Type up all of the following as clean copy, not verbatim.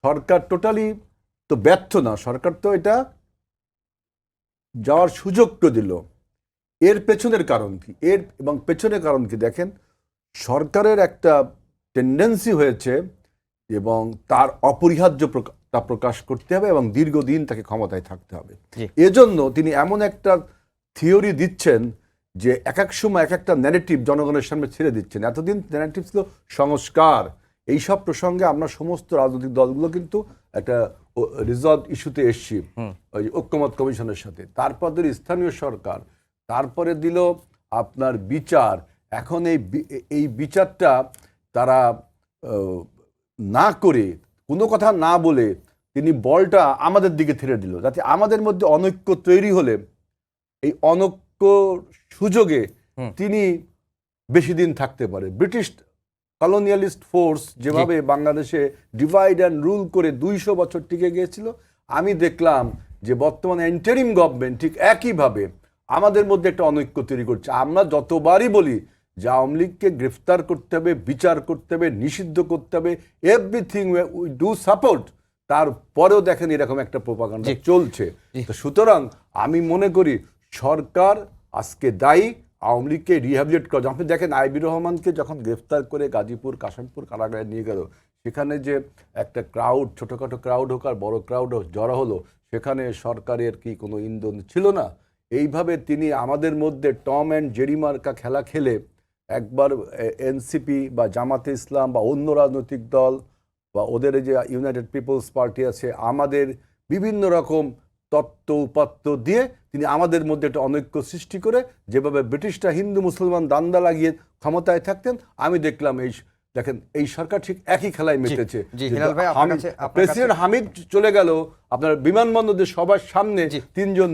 সরকার totally তো ব্যর্থ না, সরকার তো এটা যাওয়ার সুযোগ তো দিল। এর পেছনের কারণ কি? এবং পেছনের কারণ কি দেখেন, সরকারের একটা টেন্ডেন্সি হয়েছে এবং তার অপরিহার্যতা প্রকাশ করতে হবে এবং দীর্ঘদিন তাকে ক্ষমতায় থাকতে হবে। এজন্য তিনি এমন একটা থিওরি দিচ্ছেন যে এক এক সময় এক একটা ন্যারেটিভ জনগণের সামনে ছেড়ে দিচ্ছেন। এতদিন ন্যারেটিভ ছিল সংস্কার, এইসব প্রসঙ্গে আমরা সমস্ত রাজনৈতিক দলগুলো কিন্তু একটা রিজলভ ইস্যুতে এসছি ওই ঐক্যমত কমিশনের সাথে। তারপর দিল স্থানীয় সরকার, তারপরে দিল আপনার বিচার। এখন এই বিচারটা তারা না করে, কোনো কথা না বলে তিনি বলটা আমাদের দিকে ঠেলে দিল, যাতে আমাদের মধ্যে অনৈক্য তৈরি হলে এই অনৈক্য সুযোগে তিনি বেশি দিন থাকতে পারে। ব্রিটিশ কলোনিয়ালিস্ট ফোর্স যেভাবে বাংলাদেশে ডিভাইড অ্যান্ড রুল করে 200 বছর টিকে গিয়েছিল, আমি দেখলাম যে বর্তমানে ইন্টারিম গভর্নমেন্ট ঠিক একইভাবে আমাদের মধ্যে একটা অনৈক্য তৈরি করছে। আমরা যতবারই বলি যে আওয়ামী লীগকে গ্রেফতার করতে হবে, বিচার করতে হবে, নিষিদ্ধ করতে হবে, এভরিথিং উই ডু সাপোর্ট, তারপরেও দেখেন এরকম একটা প্রোপাগান্ডা চলছে। তো সুতরাং আমি মনে করি সরকার আজকে দায়ী আওয়ামী লীগকে রিহ্যাবিলিটেট করা। আপনি দেখেন আইবি রহমানকে যখন গ্রেফতার করে গাজীপুর কাশিমপুর কারাগারে নিয়ে গেল, সেখানে যে একটা ক্রাউড, ছোটোখাটো ক্রাউড হোক আর বড় ক্রাউড জড়ো হলো, সেখানে সরকারের কি কোনো ইন্ধন ছিল না? এইভাবে তিনি আমাদের মধ্যে টম অ্যান্ড জেরি মার্কা খেলা খেলে একবার এনসিপি বা জামাতে ইসলাম বা অন্য রাজনৈতিক দল বা ওদের যে ইউনাইটেড পিপলস পার্টি আছে, আমাদের বিভিন্ন রকম তত্ত্ব উপাত্ত দিয়ে তিনি আমাদের মধ্যে একটা অনৈক্য সৃষ্টি করে, যেভাবে ব্রিটিশরা হিন্দু মুসলমান দান্দা লাগিয়ে ক্ষমতায় থাকতেন, আমি দেখলাম দেখেন এই সরকার ঠিক একই খেলায় মেতেছে। প্রেসিডেন্ট হামিদ চলে গেল আপনার বিমানবন্দরে সবার সামনে তিনজন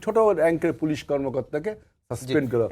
ছোট র্যাঙ্কের পুলিশ কর্মকর্তাকে সাসপেন্ড করা।